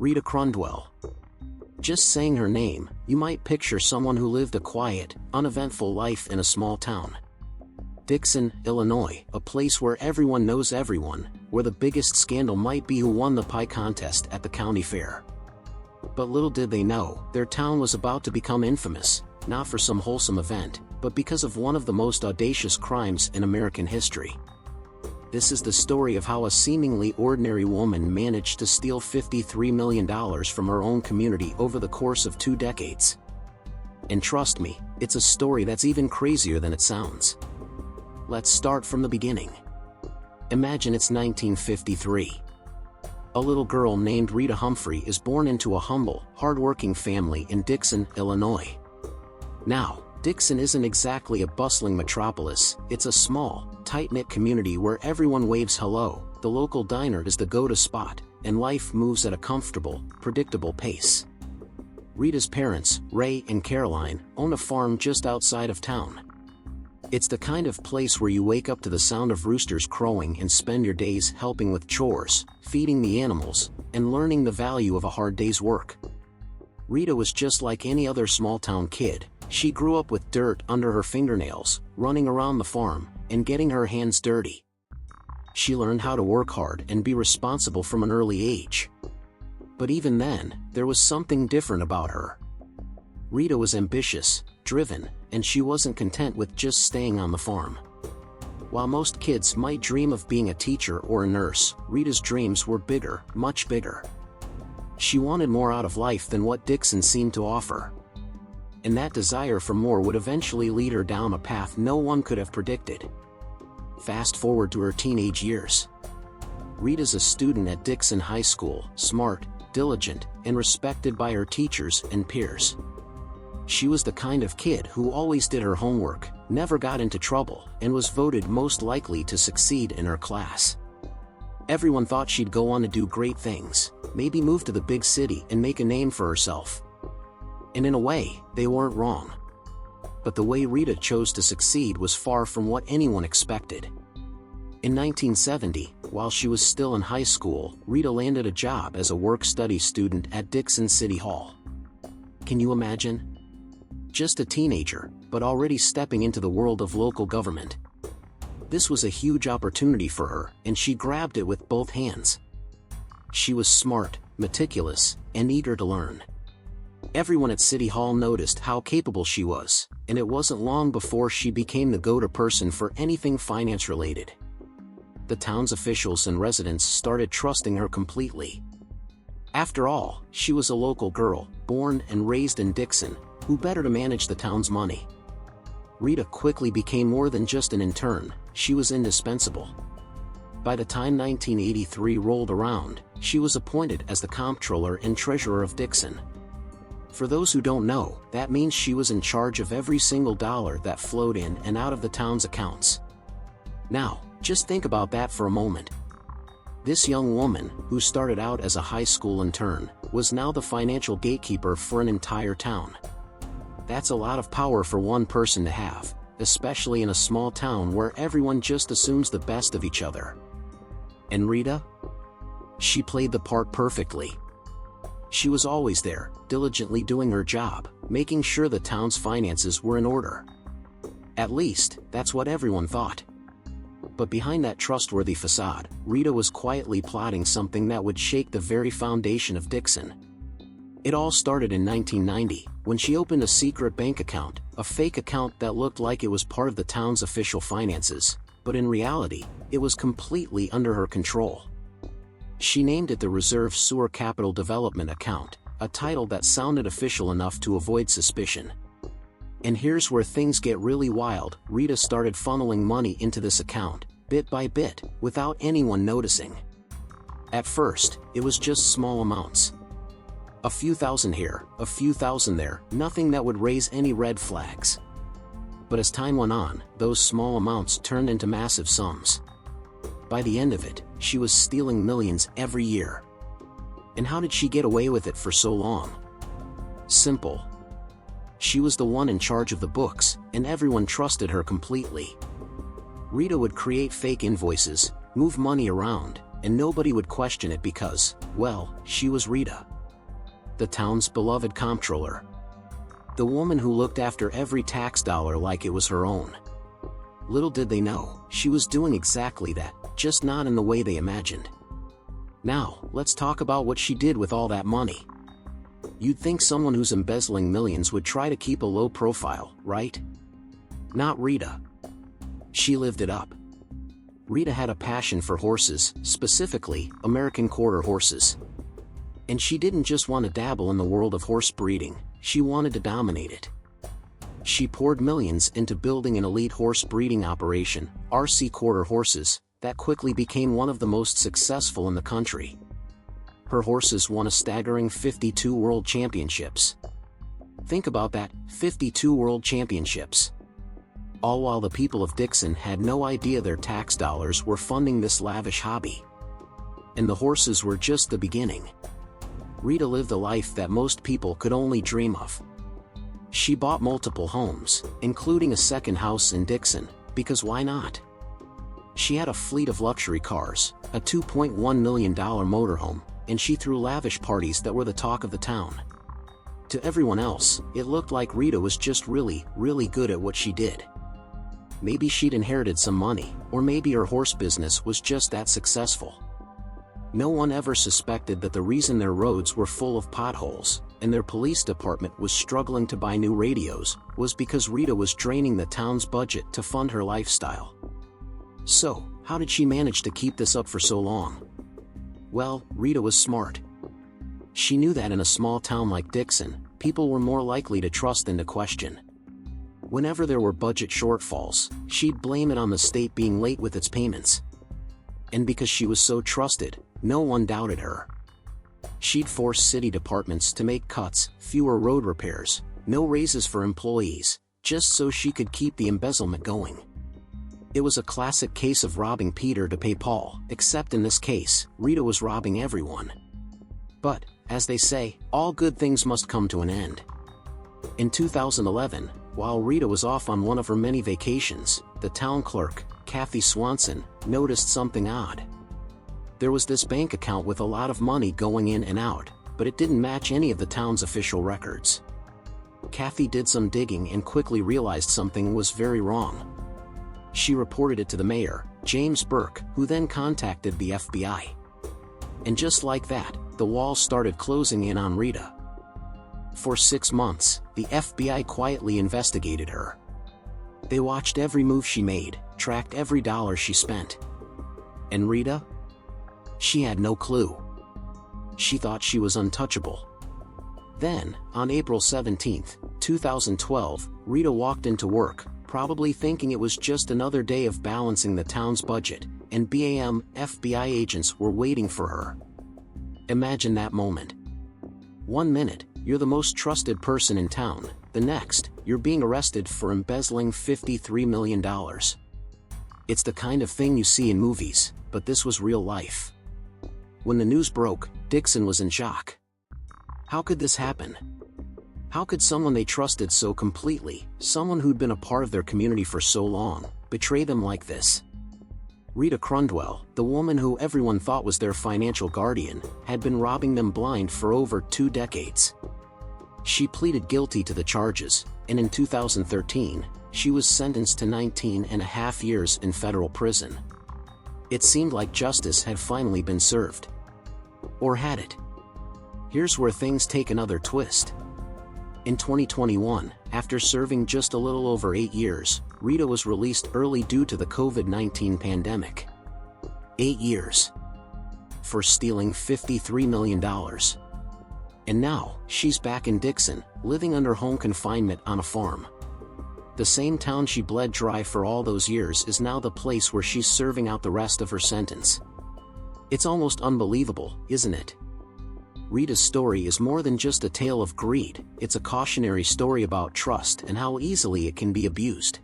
Rita Crundwell. Just saying her name, you might picture someone who lived a quiet, uneventful life in a small town. Dixon, Illinois, a place where everyone knows everyone, where the biggest scandal might be who won the pie contest at the county fair. But little did they know, their town was about to become infamous, not for some wholesome event, but because of one of the most audacious crimes in American history. This is the story of how a seemingly ordinary woman managed to steal $53 million from her own community over the course of 2 decades. And trust me, it's a story that's even crazier than it sounds. Let's start from the beginning. Imagine it's 1953. A little girl named Rita Humphrey is born into a humble, hard-working family in Dixon, Illinois. Now, Dixon isn't exactly a bustling metropolis, it's a small, tight-knit community where everyone waves hello, the local diner is the go-to spot, and life moves at a comfortable, predictable pace. Rita's parents, Ray and Caroline, own a farm just outside of town. It's the kind of place where you wake up to the sound of roosters crowing and spend your days helping with chores, feeding the animals, and learning the value of a hard day's work. Rita was just like any other small-town kid. She grew up with dirt under her fingernails, running around the farm, and getting her hands dirty. She learned how to work hard and be responsible from an early age. But even then, there was something different about her. Rita was ambitious, driven, and she wasn't content with just staying on the farm. While most kids might dream of being a teacher or a nurse, Rita's dreams were bigger, much bigger. She wanted more out of life than what Dixon seemed to offer. And that desire for more would eventually lead her down a path no one could have predicted. Fast forward to her teenage years. Rita's a student at Dixon High School, smart, diligent, and respected by her teachers and peers. She was the kind of kid who always did her homework, never got into trouble, and was voted most likely to succeed in her class. Everyone thought she'd go on to do great things, maybe move to the big city and make a name for herself. And in a way, they weren't wrong. But the way Rita chose to succeed was far from what anyone expected. In 1970, while she was still in high school, Rita landed a job as a work-study student at Dixon City Hall. Can you imagine? Just a teenager, but already stepping into the world of local government. This was a huge opportunity for her, and she grabbed it with both hands. She was smart, meticulous, and eager to learn. Everyone at City Hall noticed how capable she was, and it wasn't long before she became the go-to person for anything finance-related. The town's officials and residents started trusting her completely. After all, she was a local girl, born and raised in Dixon, who better to manage the town's money. Rita quickly became more than just an intern, she was indispensable. By the time 1983 rolled around, she was appointed as the comptroller and treasurer of Dixon. For those who don't know, that means she was in charge of every single dollar that flowed in and out of the town's accounts. Now, just think about that for a moment. This young woman, who started out as a high school intern, was now the financial gatekeeper for an entire town. That's a lot of power for one person to have, especially in a small town where everyone just assumes the best of each other. And Rita? She played the part perfectly. She was always there, diligently doing her job, making sure the town's finances were in order. At least, that's what everyone thought. But behind that trustworthy facade, Rita was quietly plotting something that would shake the very foundation of Dixon. It all started in 1990, when she opened a secret bank account, a fake account that looked like it was part of the town's official finances, but in reality, it was completely under her control. She named it the Reserve Sewer Capital Development Account, a title that sounded official enough to avoid suspicion. And here's where things get really wild. Rita started funneling money into this account, bit by bit, without anyone noticing. At first, it was just small amounts. A few thousand here, a few thousand there, nothing that would raise any red flags. But as time went on, those small amounts turned into massive sums. By the end of it, she was stealing millions every year. And how did she get away with it for so long? Simple. She was the one in charge of the books, and everyone trusted her completely. Rita would create fake invoices, move money around, and nobody would question it because, well, she was Rita, the town's beloved comptroller. The woman who looked after every tax dollar like it was her own. Little did they know, she was doing exactly that, just not in the way they imagined. Now, let's talk about what she did with all that money. You'd think someone who's embezzling millions would try to keep a low profile, right? Not Rita. She lived it up. Rita had a passion for horses, specifically, American quarter horses. And she didn't just want to dabble in the world of horse breeding, she wanted to dominate it. She poured millions into building an elite horse breeding operation, RC Quarter Horses, that quickly became one of the most successful in the country. Her horses won a staggering 52 world championships. Think about that, 52 world championships. All while the people of Dixon had no idea their tax dollars were funding this lavish hobby. And the horses were just the beginning. Rita lived a life that most people could only dream of. She bought multiple homes, including a second house in Dixon, because why not? She had a fleet of luxury cars, a $2.1 million motorhome, and she threw lavish parties that were the talk of the town. To everyone else, it looked like Rita was just really, really good at what she did. Maybe she'd inherited some money, or maybe her horse business was just that successful. No one ever suspected that the reason their roads were full of potholes, and their police department was struggling to buy new radios, was because Rita was draining the town's budget to fund her lifestyle. So, how did she manage to keep this up for so long? Well, Rita was smart. She knew that in a small town like Dixon, people were more likely to trust than to question. Whenever there were budget shortfalls, she'd blame it on the state being late with its payments. And because she was so trusted, no one doubted her. She'd force city departments to make cuts, fewer road repairs, no raises for employees, just so she could keep the embezzlement going. It was a classic case of robbing Peter to pay Paul, except in this case, Rita was robbing everyone. But, as they say, all good things must come to an end. In 2011, while Rita was off on one of her many vacations, the town clerk, Kathy Swanson, noticed something odd. There was this bank account with a lot of money going in and out, but it didn't match any of the town's official records. Kathy did some digging and quickly realized something was very wrong. She reported it to the mayor, James Burke, who then contacted the FBI. And just like that, the walls started closing in on Rita. For 6 months, the FBI quietly investigated her. They watched every move she made, tracked every dollar she spent. And Rita? She had no clue. She thought she was untouchable. Then, on April 17, 2012, Rita walked into work, probably thinking it was just another day of balancing the town's budget, and FBI agents were waiting for her. Imagine that moment. 1 minute, you're the most trusted person in town, the next, you're being arrested for embezzling $53 million. It's the kind of thing you see in movies, but this was real life. When the news broke, Dixon was in shock. How could this happen? How could someone they trusted so completely, someone who'd been a part of their community for so long, betray them like this? Rita Crundwell, the woman who everyone thought was their financial guardian, had been robbing them blind for over 2 decades. She pleaded guilty to the charges, and in 2013, she was sentenced to 19.5 years in federal prison. It seemed like justice had finally been served. Or had it? Here's where things take another twist. In 2021, after serving just a little over 8 years, Rita was released early due to the COVID-19 pandemic. 8 years. For stealing $53 million. And now, she's back in Dixon, living under home confinement on a farm. The same town she bled dry for all those years is now the place where she's serving out the rest of her sentence. It's almost unbelievable, isn't it? Rita's story is more than just a tale of greed, it's a cautionary story about trust and how easily it can be abused.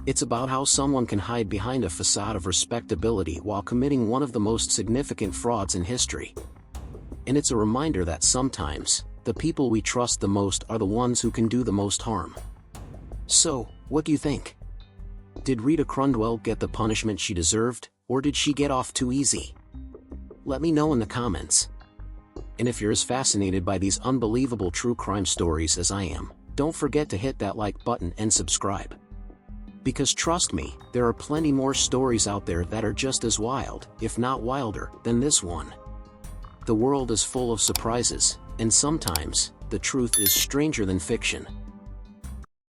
It's about how someone can hide behind a facade of respectability while committing one of the most significant frauds in history. And it's a reminder that sometimes, the people we trust the most are the ones who can do the most harm. So, what do you think? Did Rita Crundwell get the punishment she deserved, or did she get off too easy? Let me know in the comments. And if you're as fascinated by these unbelievable true crime stories as I am, don't forget to hit that like button and subscribe. Because trust me, there are plenty more stories out there that are just as wild, if not wilder, than this one. The world is full of surprises, and sometimes, the truth is stranger than fiction.